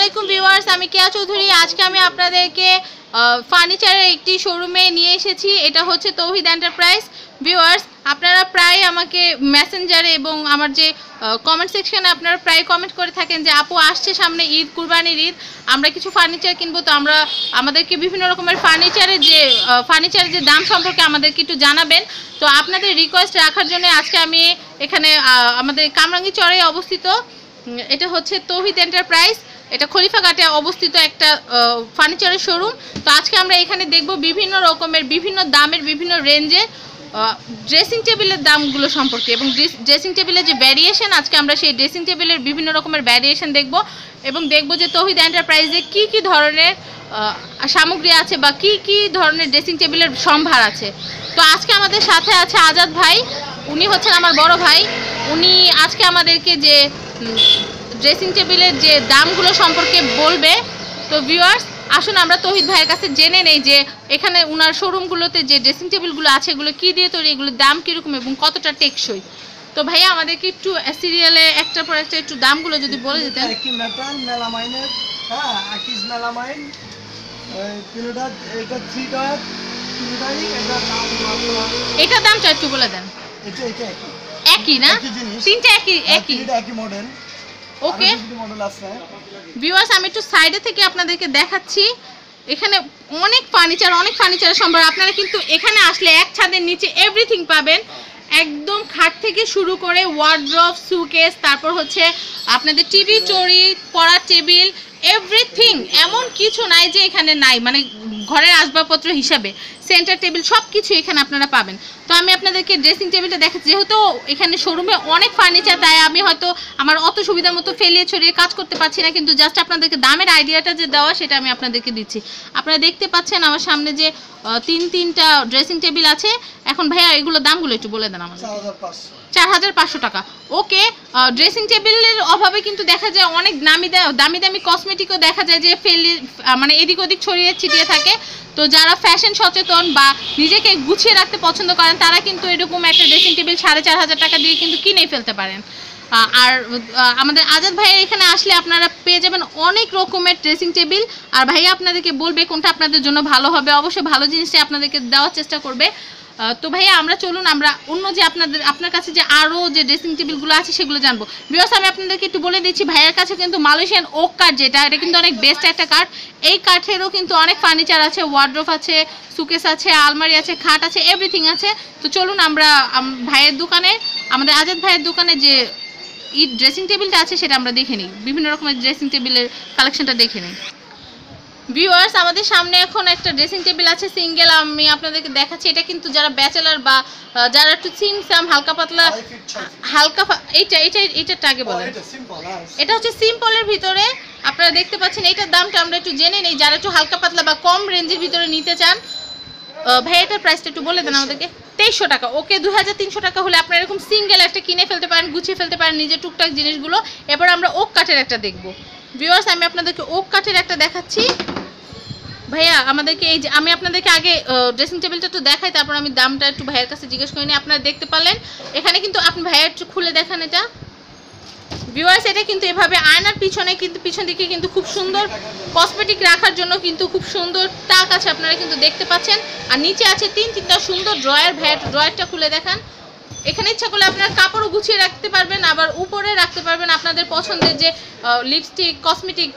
আলাইকুম ভিউয়ার্স, আমি কেয়া চৌধুরী। আজকে আমি আপনাদেরকে ফার্নিচারের একটি শোরুমে নিয়ে এসেছি। এটা হচ্ছে তৌহিদ এন্টারপ্রাইজ। ভিউয়ার্স, আপনারা প্রায় আমাকে মেসেঞ্জারে এবং আমার যে কমেন্ট সেকশনে আপনারা প্রায় কমেন্ট করে থাকেন যে আপু আসছে সামনে ঈদ, কুরবানির ঈদ, আমরা কিছু ফার্নিচার কিনবো, তো আমাদেরকে বিভিন্ন রকমের ফার্নিচারের যে দাম সম্পর্কে আমাদেরকে একটু জানাবেন। তো আপনাদের রিকোয়েস্ট রাখার জন্য আজকে আমি এখানে আমাদের কামরাঙ্গীচরে অবস্থিত, এটা হচ্ছে তৌহিদ এন্টারপ্রাইজ, এটা খলিফাঘাটে অবস্থিত একটা ফার্নিচারের শোরুম। তো আজকে আমরা এখানে দেখব বিভিন্ন রকমের, বিভিন্ন দামের, বিভিন্ন রেঞ্জে ড্রেসিং টেবিলের দামগুলো সম্পর্কে এবং ড্রেসিং টেবিলের যে ভ্যারিয়েশন, আজকে আমরা সেই ড্রেসিং টেবিলের বিভিন্ন রকমের ভ্যারিয়েশন দেখব এবং দেখব যে তৌহিদ এন্টারপ্রাইজে কি কি ধরনের সামগ্রী আছে বা কি কি ধরনের ড্রেসিং টেবিলের সম্ভার আছে। তো আজকে আমাদের সাথে আছে আজাদ ভাই, উনি হচ্ছেন আমার বড় ভাই। উনি আজকে আমাদেরকে যে ড্রেসিং টেবিলের যে দামগুলো সম্পর্কে বলবে। তো ভিউয়ার্স, আসুন আমরা তৌহিদ ভাইয়ের কাছে জেনে নেই যে এখানে ওনার শোরুমগুলোতে যে ড্রেসিং টেবিলগুলো আছে এগুলো কী দিয়ে তৈরি, এগুলোর দাম কীরকম এবং কতটা টেকসই। তো ভাইয়া আমাদেরকে একটু সিরিয়ালে একটার পর একটা একটু দামগুলো যদি বলে দিতেন। এটার দামটা একটু বলে দেন। একই না? তিনটা একই মডেল। ওকে ভিউয়ার্স, আমি একটু সাইডে থেকে আপনাদেরকে দেখাচ্ছি। এখানে অনেক ফার্নিচারের সম্ভার। আপনারা কিন্তু এখানে আসলে এক ছাদের নিচে এভরিথিং পাবেন, একদম খাট থেকে শুরু করে ওয়ার্ড্রপ, সুকেস, তারপর হচ্ছে আপনাদের টিভি, চড়ি, পড়ার টেবিল, এভরিথিং। এমন কিছু নাই যে এখানে নাই, মানে ঘরের আসবাবপত্র হিসাবে সেন্টার টেবিল সব কিছু এখানে আপনারা পাবেন। তো আমি আপনাদেরকে ড্রেসিং টেবিলটা দেখাচ্ছি। যেহেতু এখানে শোরুমে অনেক ফার্নিচার, তাই আমি হয়তো আমার অত সুবিধার মতো ফেলিয়ে ছড়িয়ে কাজ করতে পারছি না, কিন্তু জাস্ট আপনাদেরকে দামের আইডিয়াটা যে দেওয়া সেটা আমি আপনাদেরকে দিচ্ছি। আপনারা দেখতে পাচ্ছেন আমার সামনে যে তিনটা ড্রেসিং টেবিল আছে। এখন ভাইয়া এগুলো দামগুলো একটু বলে দেন আমাদের। 4500 টাকা। ওকে, ড্রেসিং টেবিলের অভাবে কিন্তু দেখা যায় অনেক দামি দামি কসমেটিকও দেখা যায় যে মানে এদিক ওদিক ছড়িয়ে ছিটিয়ে থাকে। তো যারা ফ্যাশন সচেতন বা নিজেকে গুছিয়ে রাখতে পছন্দ করেন তারা কিন্তু এরকম একটা ড্রেসিং টেবিল 4500 টাকা দিয়ে কিন্তু কিনেই ফেলতে পারেন। আর আমাদের আজাদ ভাইয়ের এখানে আসলে আপনারা পেয়ে যাবেন অনেক রকমের ড্রেসিং টেবিল। আর ভাইয়া আপনাদেরকে বলবে কোনটা আপনাদের জন্য ভালো হবে, অবশ্যই ভালো জিনিসটা আপনাদেরকে দেওয়ার চেষ্টা করবে। তো ভাইয়া আমরা চলুন আমরা অন্য যে আপনার কাছে যে আরও যে ড্রেসিং টেবিলগুলো আছে সেগুলো জানবো। ভিউয়ার্স, আমি আপনাদেরকে একটু বলে দিচ্ছি, ভাইয়ের কাছে কিন্তু মালয়েশিয়ান ওক কাঠ, এটা কিন্তু অনেক বেস্ট একটা কাঠ। এই কাঠেরও কিন্তু অনেক ফার্নিচার আছে, ওয়ার্ড্রোব আছে, সুকেস আছে, আলমারি আছে, খাট আছে, এভরিথিং আছে। তো চলুন আমরা ভাইয়ের দোকানে, আমাদের আজাদ ভাইয়ের দোকানে যে ড্রেসিং টেবিলটা আছে সেটা আমরা দেখে নিই, বিভিন্ন রকমের ড্রেসিং টেবিলের কালেকশনটা দেখে নিই। ভিউয়ার্স, আমাদের সামনে এখন একটা ড্রেসিং টেবিল আছে সিঙ্গেল, আমি আপনাদেরকে দেখাচ্ছি। এটা কিন্তু যারা ব্যাচেলার বা যারা একটু সিমসাম হালকা পাতলা এইটা আগে বলেন। এটা হচ্ছে সিম্পলের ভিতরে আপনারা দেখতে পাচ্ছেন। এইটার দামটা আমরা একটু জেনে নেই, যারা একটু হালকা পাতলা বা কম রেঞ্জের ভিতরে নিতে চান। ভাই এটার প্রাইসটা একটু বলে দেন আমাদেরকে। 2300 টাকা। ওকে, 2300 টাকা হলে আপনারা এরকম সিঙ্গেল একটা কিনে ফেলতে পারেন, গুছিয়ে ফেলতে পারেন নিজের টুকটাক জিনিসগুলো। এবার আমরা ওক কাঠের একটা দেখবো। ভিউয়ার্স, আমি আপনাদেরকে ওক কাঠের একটা দেখাচ্ছি। ভাইয়া আমাদেরকে এই যে আমি আপনাদেরকে আগে ড্রেসিং টেবিলটা একটু দেখাই, তারপর আমি দামটা একটু ভাইয়ের কাছে জিজ্ঞেস করিনি। আপনারা দেখতে পারলেন এখানে কিন্তু আপনি ভাইয়া একটু খুলে দেখান এটা। ভিউয়ার্স, এটা কিন্তু এভাবে আয়নার পিছনে কিন্তু পিছন দিকে কিন্তু খুব সুন্দর কসমেটিক রাখার জন্য কিন্তু খুব সুন্দর তাক আছে, আপনারা কিন্তু দেখতে পাচ্ছেন। আর নিচে আছে তিনটা সুন্দর ড্রয়ার। ভাইয়া ড্রয়ারটা খুলে দেখান। এখানে ইচ্ছা করলে আপনার কাপড়ও গুছিয়ে রাখতে পারবেন, আবার উপরে রাখতে পারবেন আপনাদের পছন্দের যে লিপস্টিক, কসমেটিক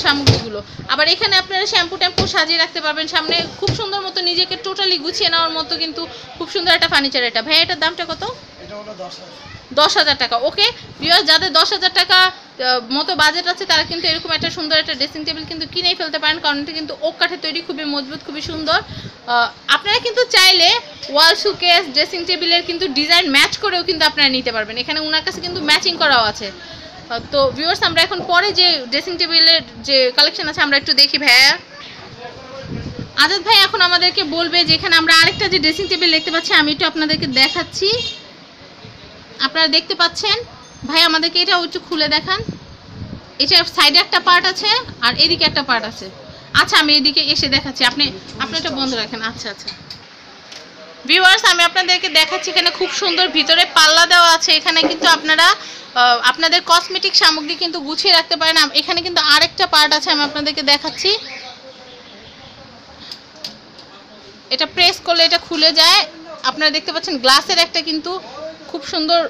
সামগ্রীগুলো। আবার এখানে আপনারা শ্যাম্পু ট্যাম্পু সাজিয়ে রাখতে পারবেন সামনে, খুব সুন্দর মতো নিজেকে টোটালি গুছিয়ে নেওয়ার মতো কিন্তু খুব সুন্দর একটা ফার্নিচার এটা। ভাই এটার দামটা কত? 10,000 টাকা। ওকে ভিউয়ার্স, যাদের 10,000 টাকা মতো বাজেট আছে তারা কিন্তু এরকম একটা সুন্দর একটা ড্রেসিং টেবিল কিন্তু কিনেই ফেলতে পারেন, কারণ এটা কিন্তু ওক কাঠের তৈরি, খুবই মজবুত, খুবই সুন্দর। আপনারা কিন্তু চাইলে ওয়াল সুকেস, ড্রেসিং টেবিলের কিন্তু ডিজাইন ম্যাচ করেও কিন্তু আপনারা নিতে পারবেন। এখানে ওনার কাছে কিন্তু ম্যাচিং করাও আছে। তো ভিউয়ার্স, আমরা এখন পরে যে ড্রেসিং টেবিলের যে কালেকশন আছে আমরা একটু দেখি। ভাইয়া আজাদ ভাই এখন আমাদেরকে বলবে যে এখানে আমরা আরেকটা যে ড্রেসিং টেবিল দেখতে পাচ্ছি, আমি একটু আপনাদেরকে দেখাচ্ছি। আপনারা দেখতে পাচ্ছেন, ভাই আমাদেরকে এটা একটু খুলে দেখান। এটা সাইডে একটা পার্ট আছে আর এদিকে একটা পার্ট আছে। আচ্ছা, আমি এদিকে এসে দেখাচ্ছি, আপনি এটা বন্ধ রাখেন। আচ্ছা ভিউয়ার্স, আমি আপনাদেরকে দেখাচ্ছি। এখানে খুব সুন্দর ভিতরে পাল্লা দেওয়া আছে। এখানে কিন্তু আপনারা আপনাদের কসমেটিক সামগ্রী কিন্তু গুছিয়ে রাখতে পারেন। এখানে কিন্তু আরেকটা পার্ট আছে, আমি আপনাদেরকে দেখাচ্ছি। এটা প্রেস করলে এটা খুলে যায়। আপনারা দেখতে পাচ্ছেন গ্লাসের একটা কিন্তু খুব সুন্দর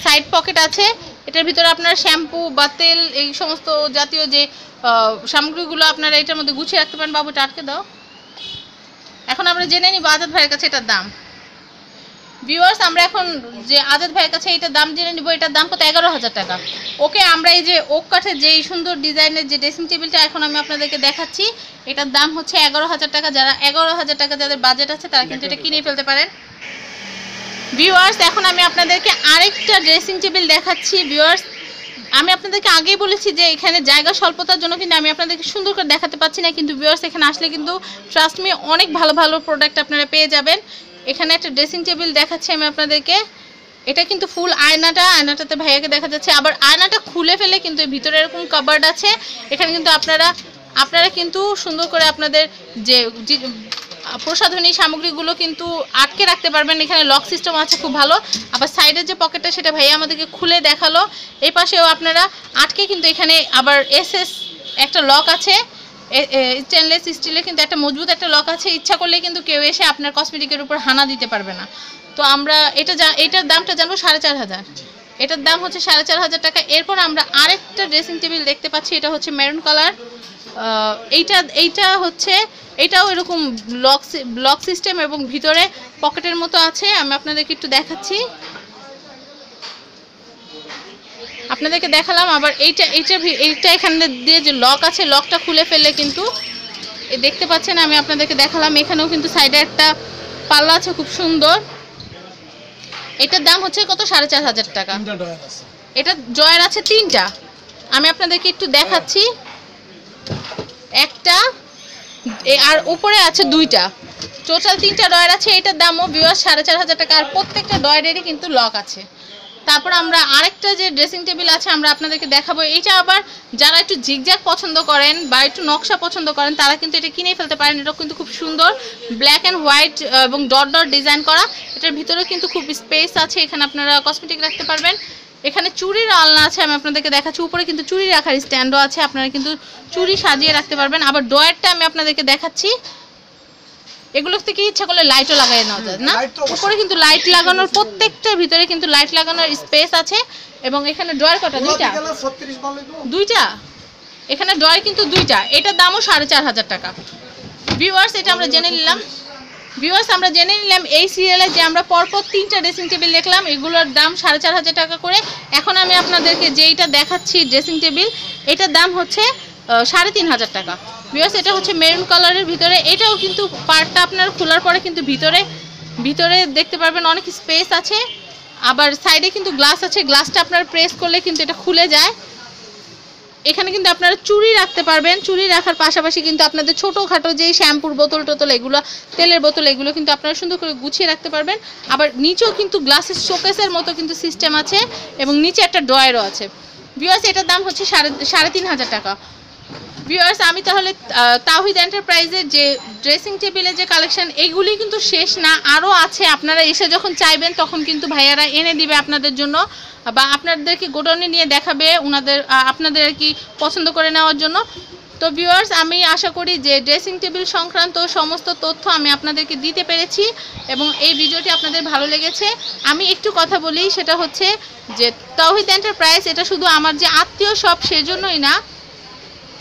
সাইড পকেট আছে। এটার ভিতরে আপনারা শ্যাম্পু বা তেল এই সমস্ত জাতীয় যে সামগ্রীগুলো আপনারা এটার মধ্যে গুছিয়ে রাখতে পারেন। বাবুটা আটকে দাও। এখন আমরা জেনে নিব আজাদ ভাইয়ের কাছে এটার দাম। ভিউয়ার্স, আমরা এখন যে আজাদ ভাইয়ের কাছে এটার দাম জেনে নিব। এটার দাম কত? 11,000 টাকা। ওকে, আমরা এই যে ওক কাঠের যে সুন্দর ডিজাইনের যে ড্রেসিং টেবিলটা এখন আমি আপনাদেরকে দেখাচ্ছি, এটার দাম হচ্ছে 11,000 টাকা। যারা 11,000 টাকা যাদের বাজেট আছে তারা কিন্তু এটা কিনে ফেলতে পারেন। ভিউয়ার্স, এখন আমি আপনাদেরকে আরেকটা ড্রেসিং টেবিল দেখাচ্ছি। ভিউয়ার্স, আমি আপনাদেরকে আগেই বলেছি যে এখানে জায়গা স্বল্পতার জন্য কিন্তু আমি আপনাদেরকে সুন্দর করে দেখাতে পাচ্ছি না, কিন্তু ভিউয়ার্স এখানে আসলে কিন্তু ট্রাস্ট মি অনেক ভালো ভালো প্রোডাক্ট আপনারা পেয়ে যাবেন। এখানে একটা ড্রেসিং টেবিল দেখাচ্ছি আমি আপনাদেরকে। এটা কিন্তু ফুল আয়নাটাতে ভাইয়াকে দেখা যাচ্ছে। আবার আয়নাটা খুলে ফেলে কিন্তু ভিতরে এরকম কাভার্ড আছে। এখানে কিন্তু আপনারা কিন্তু সুন্দর করে আপনাদের যে প্রসাধনী সামগ্রীগুলো কিন্তু আটকে রাখতে পারবেন। এখানে লক সিস্টেম আছে খুব ভালো। আবার সাইডের যে পকেটটা সেটা ভাইয়া আমাদেরকে খুলে দেখালো। এই পাশেও আপনারা আটকে কিন্তু এখানে আবার এসএস একটা লক আছে, স্টেনলেস স্টিলের কিন্তু একটা মজবুত একটা লক আছে। ইচ্ছা করলে কিন্তু কেউ এসে আপনার কসমেটিকের উপর হানা দিতে পারবে না। তো আমরা এটার দামটা জানবো 4,500। এটার দাম হচ্ছে 4,500 টাকা। এরপর আমরা আরেকটা ড্রেসিং টেবিল দেখতে পাচ্ছি, এটা হচ্ছে মেরুন কালার। এটাও এরকম লক সিস্টেম এবং ভিতরে পকেটের মতো আছে। আমি আপনাদেরকে একটু দেখাচ্ছি, আপনাদেরকে দেখালাম। আবার এইটা এখানে দিয়ে যে লক আছে, লকটা খুলে ফেললে কিন্তু দেখতে পাচ্ছেন, আমি আপনাদেরকে দেখালাম। এখানেও কিন্তু সাইডে একটা পাল্লা আছে খুব সুন্দর। এটার দাম হচ্ছে কত? 4,500 টাকা। এটা জয়ের আছে 3টা। আমি আপনাদেরকে একটু দেখাচ্ছি, একটা আর উপরে আছে 2টা, টোটাল 3টা ডয়ার আছে। এটার দামও ভিউয়ার্স 4,500 টাকা। আর প্রত্যেকটা ডয়ারেরই কিন্তু লক আছে। তারপর আমরা আরেকটা যে ড্রেসিং টেবিল আছে আমরা আপনাদেরকে দেখাবো। এটা আবার যারা একটু ঝিকঝ্যাক পছন্দ করেন বা একটু নকশা পছন্দ করেন তারা কিন্তু এটা কিনে ফেলতে পারেন। এটা কিন্তু খুব সুন্দর ব্ল্যাক অ্যান্ড হোয়াইট এবং ডট ডট ডিজাইন করা। এটার ভিতরে কিন্তু খুব স্পেস আছে, এখানে আপনারা কসমেটিক রাখতে পারবেন। এখানে চুড়ির আলনা আছে, আমি আপনাদেরকে দেখাচ্ছি। উপরে কিন্তু চুড়ি রাখার স্ট্যান্ডও আছে, আপনারা কিন্তু চুড়ি সাজিয়ে রাখতে পারবেন। আবার ডয়ারটা আমি আপনাদেরকে দেখাচ্ছি। এগুলো থেকে ইচ্ছা করলে লাইটও লাগাই নেওয়া যায় না। উপরে কিন্তু লাইট লাগানোর, প্রত্যেকটার ভিতরে কিন্তু লাইট লাগানোর স্পেস আছে। এবং এখানে ডয়ার কটা? 2টা। এখানে ডয়ার কিন্তু 2টা। এটার দামও 4,500 টাকা। ভিউয়ার্স, এটা আমরা জেনে নিলাম। এই সিরিয়ালে যে আমরা পরপর 3টা ড্রেসিং টেবিল দেখলাম, এগুলোর দাম 4,500 টাকা করে। এখন আমি আপনাদেরকে যেইটা দেখাচ্ছি ড্রেসিং টেবিল, এটার দাম হচ্ছে 3,500 টাকা। ভিউয়ার্স, এটা হচ্ছে মেরুন কালারের ভিতরে। এটাও কিন্তু পার্টটা আপনার খোলার পরে কিন্তু ভিতরে দেখতে পারবেন অনেক স্পেস আছে। আবার সাইডে কিন্তু গ্লাস আছে, গ্লাসটা আপনারা প্রেস করলে কিন্তু এটা খুলে যায়। এখানে কিন্তু আপনারা চুড়ি রাখতে পারবেন। চুড়ি রাখার পাশাপাশি কিন্তু আপনাদের ছোটোখাটো যেই শ্যাম্পুর বোতল টোতল এগুলো, তেলের বোতল এগুলো কিন্তু আপনারা সুন্দর করে গুছিয়ে রাখতে পারবেন। আবার নিচেও কিন্তু গ্লাসের শোকেসের মতো কিন্তু সিস্টেম আছে এবং নিচে একটা ড্রয়ারও আছে। ভিউয়ার্স, এটার দাম হচ্ছে 3,500 টাকা। ভিউয়ার্স, আমি তাহলে তাওহিদ এন্টারপ্রাইজের যে ড্রেসিং টেবিলের যে কালেকশন, এইগুলি কিন্তু শেষ না, আরও আছে। আপনারা এসে যখন চাইবেন তখন কিন্তু ভাইয়ারা এনে দিবে আপনাদের জন্য, বা আপনাদেরকে গোডাউনে নিয়ে দেখাবে আপনাদের আর কি পছন্দ করে নেওয়ার জন্য। তো ভিউয়ার্স, আমি আশা করি যে ড্রেসিং টেবিল সংক্রান্ত সমস্ত তথ্য আমি আপনাদেরকে দিতে পেরেছি এবং এই ভিডিওটি আপনাদের ভালো লেগেছে। আমি একটু কথা বলি, সেটা হচ্ছে যে তাওহিদ এন্টারপ্রাইজ এটা শুধু আমার যে আত্মীয় শপ সেজন্যই না,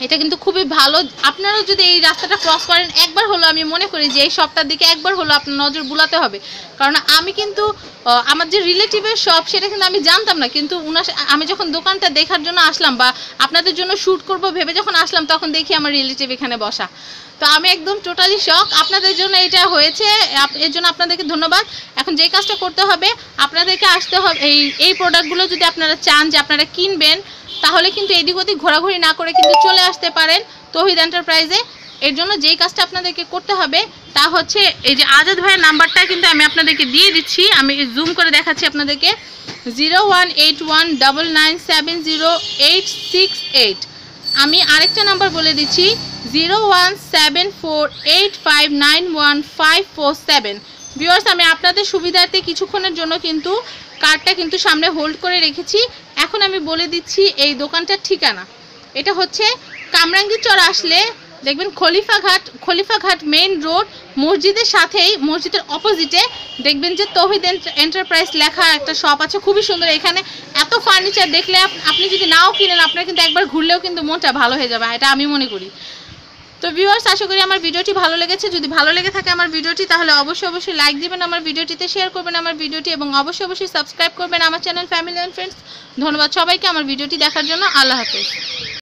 এটা কিন্তু খুবই ভালো। আপনারাও যদি এই রাস্তাটা ক্রস করেন একবার হলো, আমি মনে করি যে এই শপটার দিকে একবার হলো আপনার নজর বুলাতে হবে। কারণ আমি কিন্তু আমার যে রিলেটিভের শপ সেটা কিন্তু আমি জানতাম না, কিন্তু আমি যখন দোকানটা দেখার জন্য আসলাম বা আপনাদের জন্য শ্যুট করব ভেবে যখন আসলাম তখন দেখি আমার রিলেটিভ এখানে বসা। তো আমি একদম টোটালি শক। আপনাদের জন্য এটা হয়েছে, এর জন্য আপনাদেরকে ধন্যবাদ। এখন যে কাজটা করতে হবে, আপনাদেরকে আসতে হবে। এই প্রোডাক্টগুলো যদি আপনারা চান যে আপনারা কিনবেন, তাহলে কিন্তু এদিক ওদিক ঘোরাঘুরি না করে কিন্তু চলে আসতে পারেন তাওহিদ এন্টারপ্রাইজে। এর জন্য যেই কাজটা আপনাদেরকে করতে হবে তা হচ্ছে, এই যে আজাদ ভাইয়ের নাম্বারটা কিন্তু আমি আপনাদেরকে দিয়ে দিচ্ছি, আমি জুম করে দেখাচ্ছি আপনাদেরকে। 018199708868। আমি আরেকটা নাম্বার বলে দিচ্ছি, 017485915547। ভিউয়ার্স, আমি আপনাদের সুবিধার্থে কিছুক্ষণের জন্য কিন্তু কার্ডটা কিন্তু সামনে হোল্ড করে রেখেছি। এখন আমি বলে দিচ্ছি এই দোকানটার ঠিকানা। এটা হচ্ছে কামরাঙ্গীরচর আসলে দেখবেন খলিফাঘাট মেইন রোড, মসজিদের সাথেই, মসজিদের অপোজিটে দেখবেন যে তৌহিদ এন্টারপ্রাইজ লেখা একটা শপ আছে, খুবই সুন্দর। এখানে এত ফার্নিচার দেখলে আপনি যদি নাও কিনেন, আপনার কিন্তু একবার ঘুরলেও কিন্তু মনটা ভালো হয়ে যাবে, এটা আমি মনে করি। তো ভিউয়ার্স, আশা করি আমার ভিডিওটি ভালো লেগেছে। যদি ভালো লেগে থাকে আমার ভিডিওটি, তাহলে অবশ্যই লাইক দিবেন আমার ভিডিওটিতে, শেয়ার করবেন আমার ভিডিওটি, এবং অবশ্যই সাবস্ক্রাইব করবেন আমার চ্যানেল ফ্যামিলি অ্যান্ড ফ্রেন্ডস। ধন্যবাদ সবাইকে আমার ভিডিওটি দেখার জন্য। আল্লাহ হাফেজ।